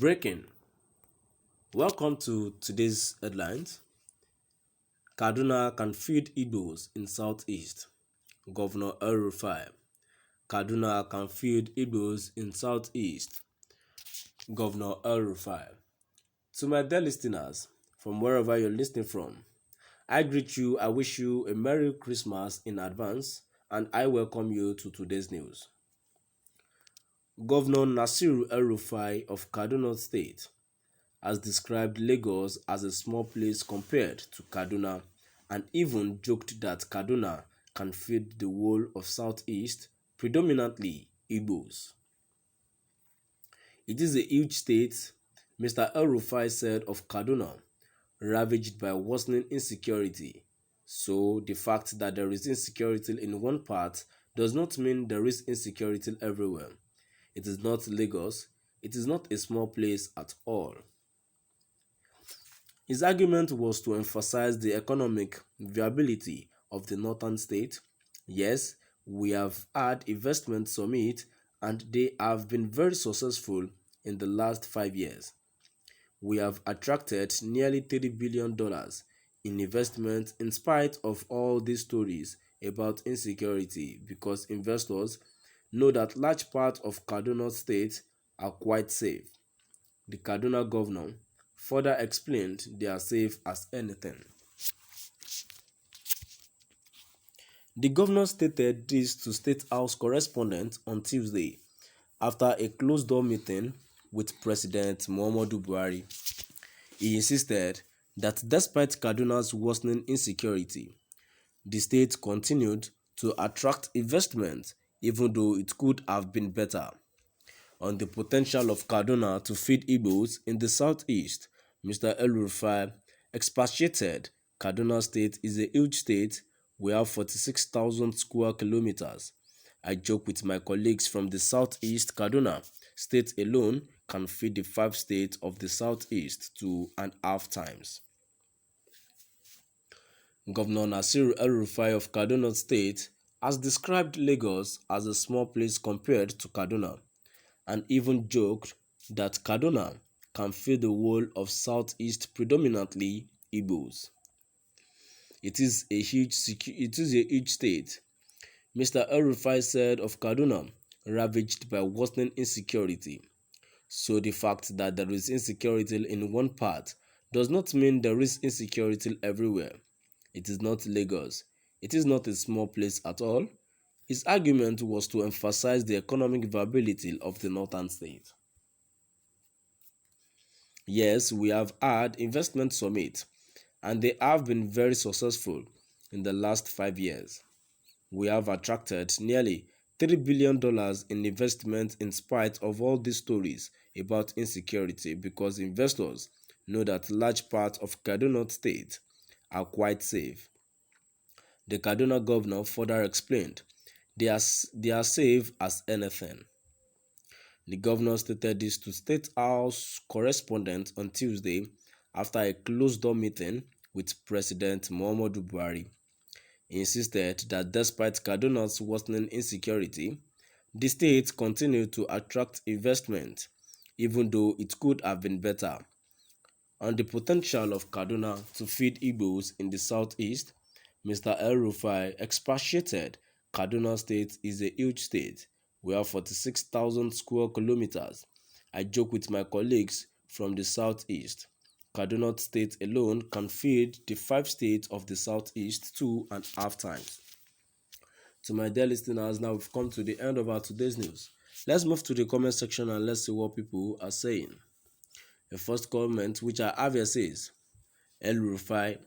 Breaking. Welcome to today's headlines. Kaduna can feed Igbos in Southeast. Governor El-Rufai. Kaduna can feed Igbos in Southeast. Governor El-Rufai. To my dear listeners, from wherever you're listening from, I greet you, I wish you a Merry Christmas in advance, and I welcome you to today's news. Governor Nasiru El-Rufai of Kaduna State has described Lagos as a small place compared to Kaduna and even joked that Kaduna can feed the whole of Southeast, predominantly Igbos. It is a huge state, Mr. El-Rufai said of Kaduna, ravaged by worsening insecurity. So the fact that there is insecurity in one part does not mean there is insecurity everywhere. It is not Lagos. It is not a small place at all. His argument was to emphasize the economic viability of the northern state. Yes, we have had investment summit and they have been very successful in the last 5 years. We have attracted nearly $30 billion in investment in spite of all these stories about insecurity because investors know that large parts of Kaduna State are quite safe. The Kaduna governor further explained they are safe as anything. The governor stated this to State House correspondents on Tuesday after a closed-door meeting with President Muhammadu Buhari. He insisted that despite Kaduna's worsening insecurity, the state continued to attract investment even though it could have been better. On the potential of Kaduna to feed Igbos in the southeast, Mr. El-Rufai expatiated Kaduna State is a huge state. We have 46,000 square kilometers. I joke with my colleagues from the southeast. Kaduna State alone can feed the 5 states of the southeast 2.5 times. Governor Nasiru El-Rufai of Kaduna State has described Lagos as a small place compared to Kaduna, and even joked that Kaduna can feed the whole of Southeast, predominantly Igbos. It is a huge state, Mr. El-Rufai said of Kaduna, ravaged by worsening insecurity. So the fact that there is insecurity in one part does not mean there is insecurity everywhere. It is not Lagos. It is not a small place at all. His argument was to emphasize the economic viability of the northern state. Yes, we have had investment summit, and they have been very successful in the last 5 years. We have attracted nearly $3 billion in investment in spite of all these stories about insecurity because investors know that large parts of Kaduna State are quite safe. The Kaduna governor further explained, they are safe as anything. The governor stated this to State House correspondents on Tuesday after a closed-door meeting with President Muhammadu Buhari. He insisted that despite Kaduna's worsening insecurity, the state continued to attract investment, even though it could have been better. On the potential of Kaduna to feed Igbos in the southeast, Mr. El-Rufai expatiated Kaduna State is a huge state. We have 46,000 square kilometers. I joke with my colleagues from the southeast. Kaduna State alone can feed the 5 states of the southeast 2.5 times. To my dear listeners, now we've come to the end of our today's news. Let's move to the comment section and let's see what people are saying. The first comment which I have here says, El-Rufai,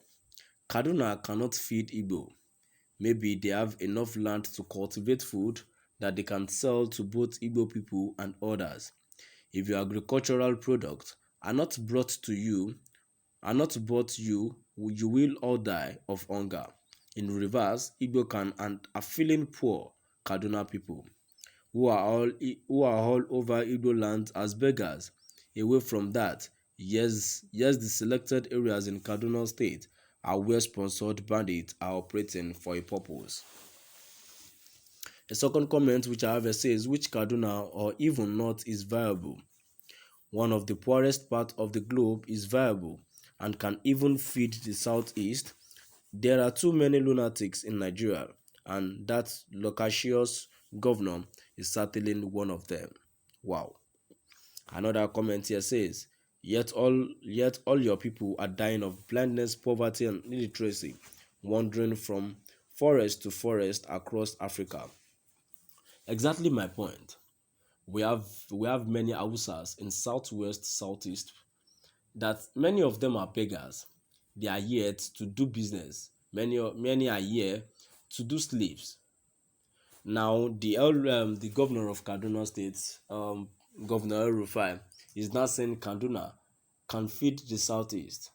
Kaduna cannot feed Igbo. Maybe they have enough land to cultivate food that they can sell to both Igbo people and others. If your agricultural products are not brought you, you will all die of hunger. In reverse, Igbo can and are feeling poor Kaduna people who are all over Igbo land as beggars. Away from that, yes, the selected areas in Kaduna State are where sponsored bandits are operating for a purpose. A second comment which I have says which Kaduna or even North is viable. one of the poorest parts of the globe, is viable and can even feed the southeast. There are too many lunatics in Nigeria, and that loquacious governor is certainly one of them. Wow. Another comment here says, yet all your people are dying of blindness, poverty, and illiteracy, wandering from forest to forest across Africa. Exactly my point. We have many Hausas in southwest, southeast, that many of them are beggars. They are here to do business. Many are here to do slaves. Now the governor of Kaduna State, Governor El-Rufai, is now saying Kaduna can feed the southeast.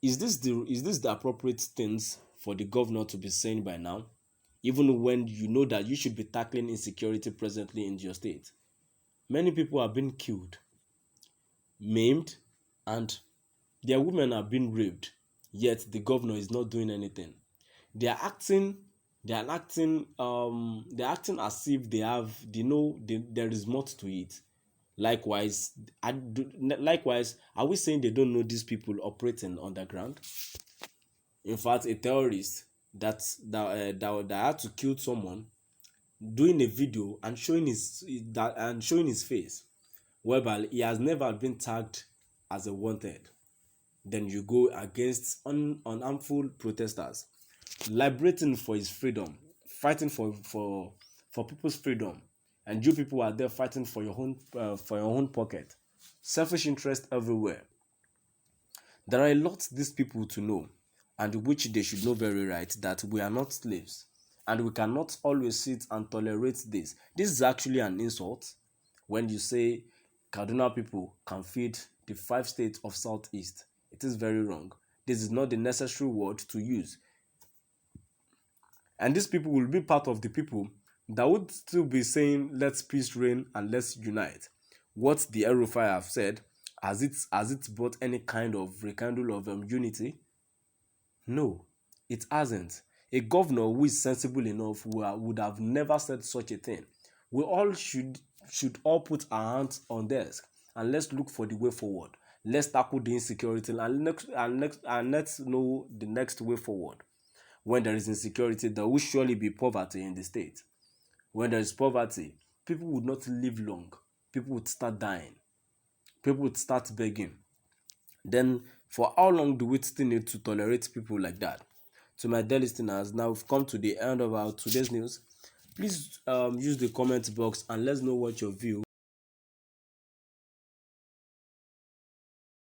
Is this the appropriate things for the governor to be saying by now? Even when you know that you should be tackling insecurity presently in your state. Many people are being killed, maimed, and their women are being raped, yet the governor is not doing anything. They are acting, they're acting as if there is more to it. Likewise, are we saying they don't know these people operating underground? In fact, a terrorist that had to kill someone, doing a video and showing his face, whereby he has never been tagged as a wanted. Then you go against unharmful protesters, liberating for his freedom, fighting for people's freedom, and you people are there fighting for your own pocket. Selfish interest everywhere. There are a lot these people to know, and which they should know very right, that we are not slaves, and we cannot always sit and tolerate this. This is actually an insult when you say Kaduna people can feed the 5 states of Southeast. It is very wrong. This is not the necessary word to use. And these people will be part of the people that would still be saying, let's peace reign and let's unite. What the El-Rufai have said, has it brought any kind of rekindle of unity? No, it hasn't. A governor who is sensible enough would have never said such a thing. We all should all put our hands on desk and let's look for the way forward. Let's tackle the insecurity and let's know the next way forward. When there is insecurity, there will surely be poverty in the state. When there is poverty, people would not live long. People would start dying. People would start begging. Then, for how long do we still need to tolerate people like that? To my dear listeners, now we've come to the end of our today's news. Please use the comment box and let's know what your view